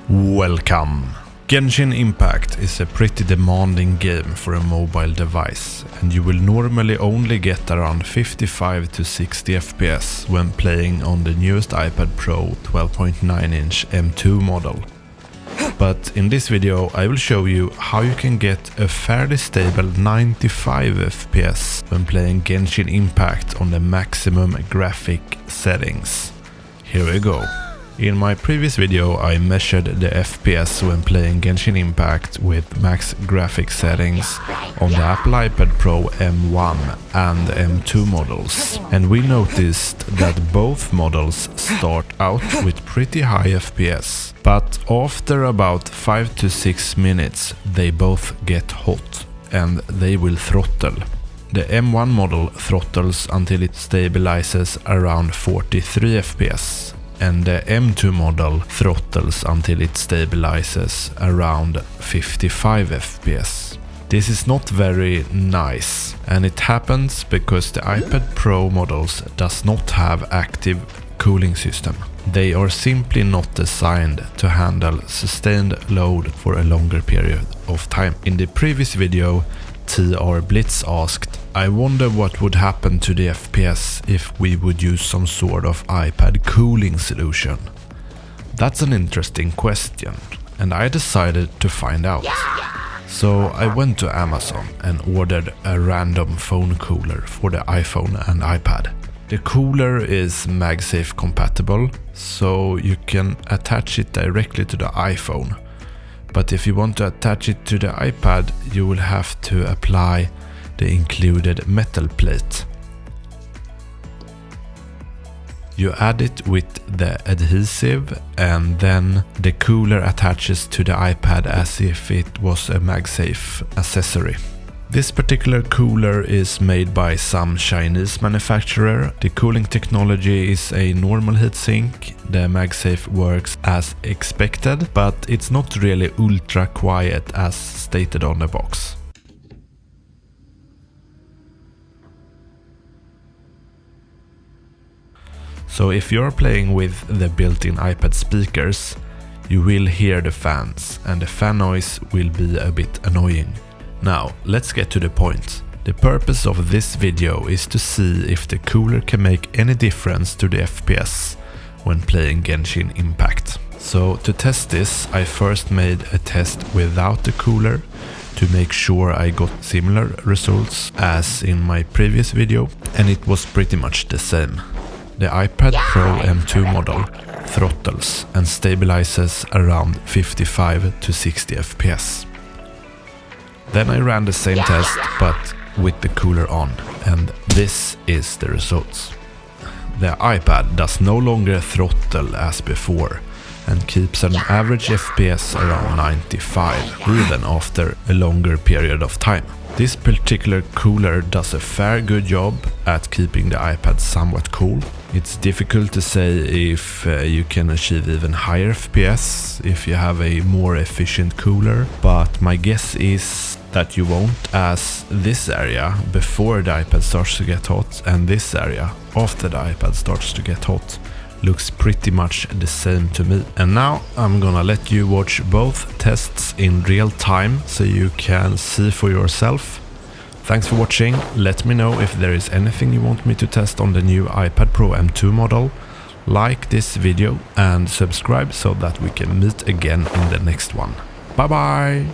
Welcome! Genshin Impact is a pretty demanding game for a mobile device, and you will normally only get around 55 to 60 FPS when playing on the newest iPad Pro 12.9-inch M2 model. But in this video I will show you how you can get a fairly stable 95 FPS when playing Genshin Impact on the maximum graphic settings. Here we go. In my previous video I measured the FPS when playing Genshin Impact with max graphics settings on the Apple iPad Pro M1 and M2 models, and we noticed that both models start out with pretty high FPS, but after about 5 to 6 minutes they both get hot and they will throttle. The M1 model throttles until it stabilizes around 43 FPS. And the M2 model throttles until it stabilizes around 55 FPS. This is not very nice, and it happens because the iPad Pro models does not have active cooling system. They are simply not designed to handle sustained load for a longer period of time. In the previous video, TR Blitz asked, I wonder what would happen to the FPS if we would use some sort of iPad cooling solution. That's an interesting question, and I decided to find out. So I went to Amazon and ordered a random phone cooler for the iPhone and iPad. The cooler is Magsafe compatible, so you can attach it directly to the iPhone. But if you want to attach it to the iPad, you will have to apply the included metal plate. You add it with the adhesive, and then the cooler attaches to the iPad as if it was a Magsafe accessory. This particular cooler is made by some Chinese manufacturer. The cooling technology is a normal heatsink. The Magsafe works as expected, but it's not really ultra quiet as stated on the box. So if you're playing with the built-in iPad speakers, you will hear the fans, and the fan noise will be a bit annoying. Now, let's get to the point. The purpose of this video is to see if the cooler can make any difference to the FPS when playing Genshin Impact. So to test this, I first made a test without the cooler to make sure I got similar results as in my previous video, and it was pretty much the same. The iPad Pro M2 model throttles and stabilizes around 55 to 60 FPS. Then I ran the same test, but with the cooler on, and this is the results. The iPad does no longer throttle as before and keeps an average FPS around 95, even after a longer period of time. This particular cooler does a fair good job at keeping the iPad somewhat cool. It's difficult to say if you can achieve even higher FPS if you have a more efficient cooler, but my guess is that you won't, as this area before the iPad starts to get hot and this area after the iPad starts to get hot looks pretty much the same to me. And now I'm gonna let you watch both tests in real time so you can see for yourself. Thanks for watching. Let me know if there is anything you want me to test on the new iPad Pro M2 model. Like this video and subscribe so that we can meet again in the next one. Bye bye!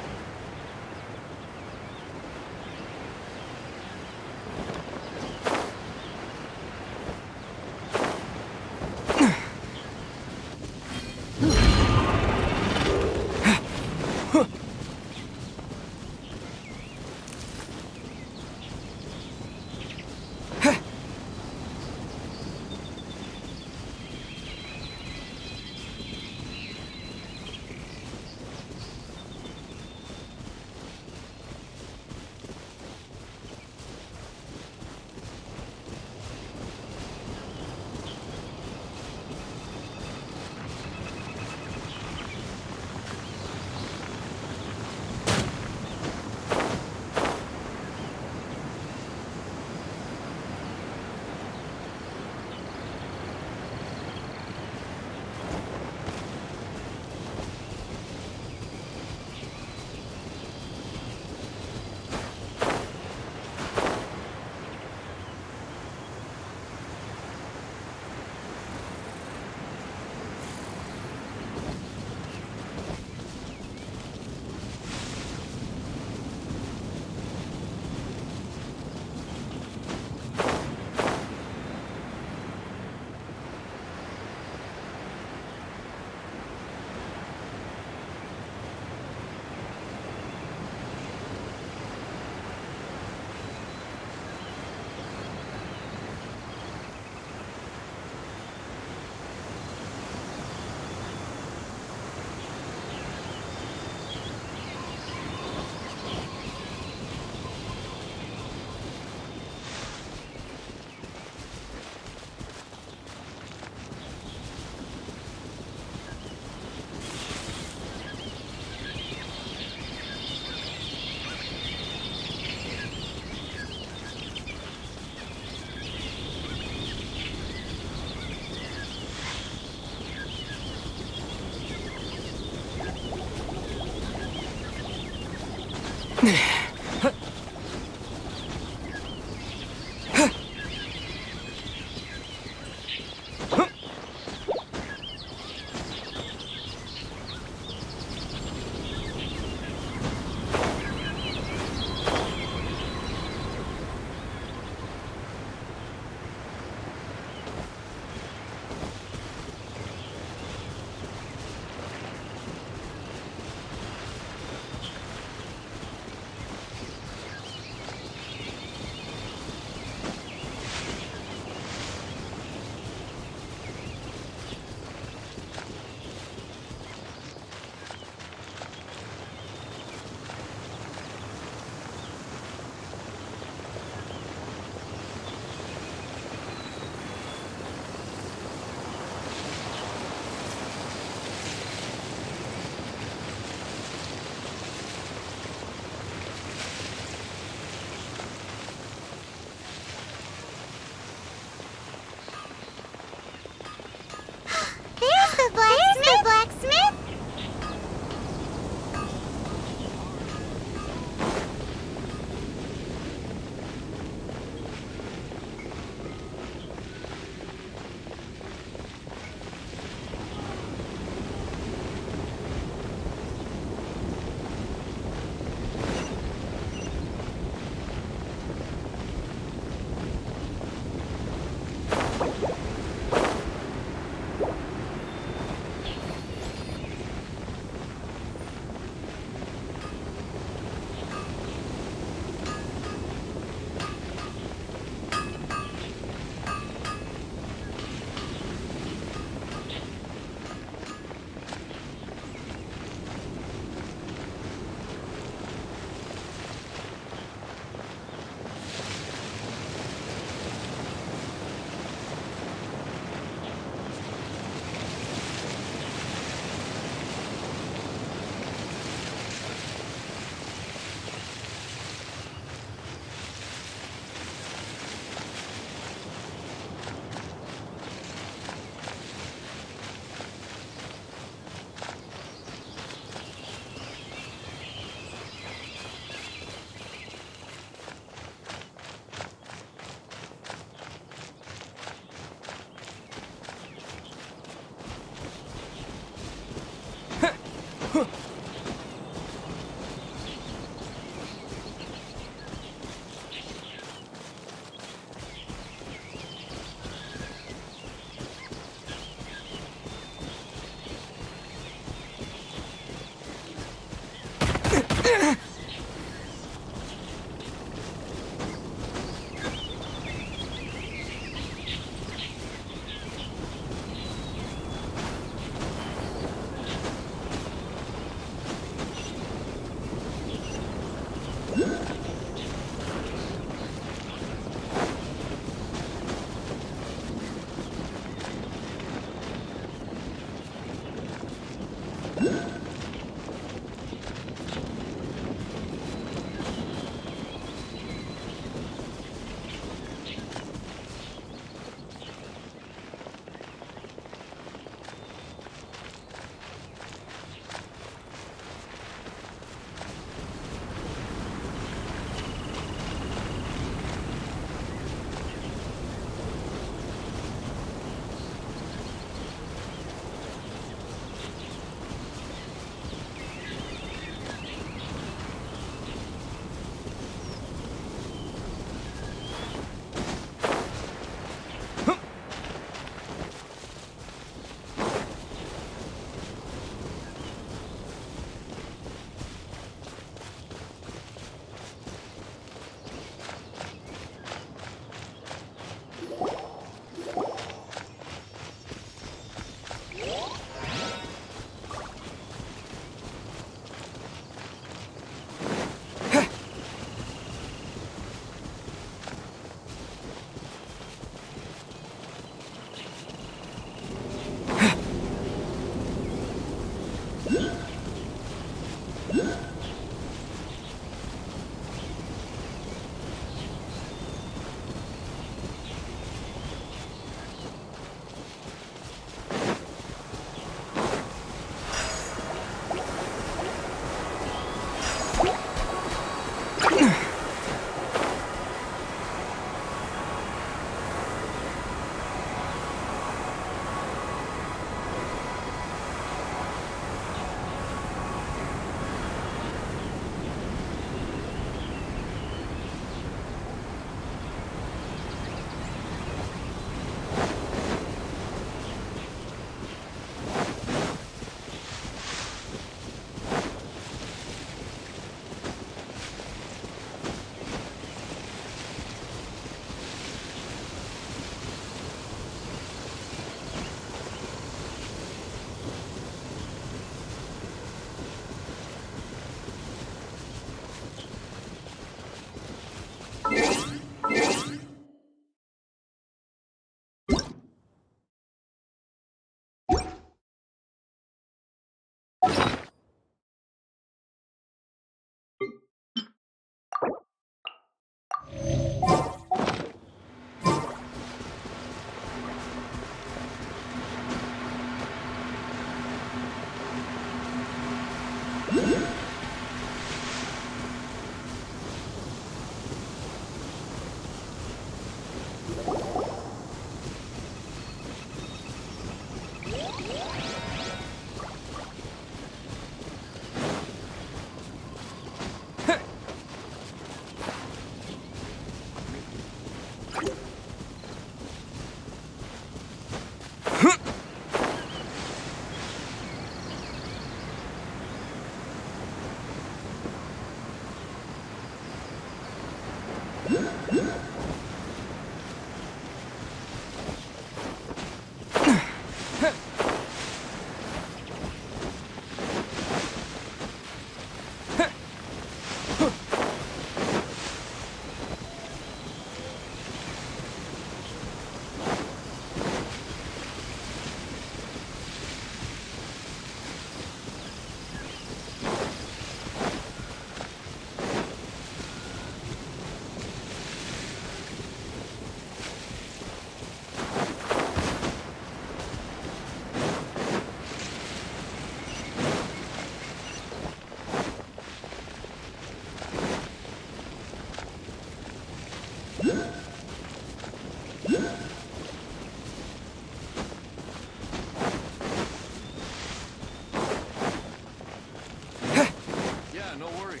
Yeah, no worries.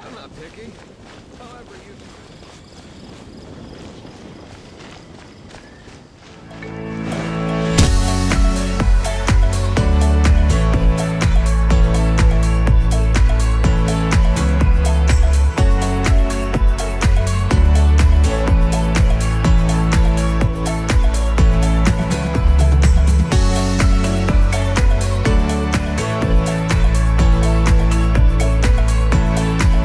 I'm not picky.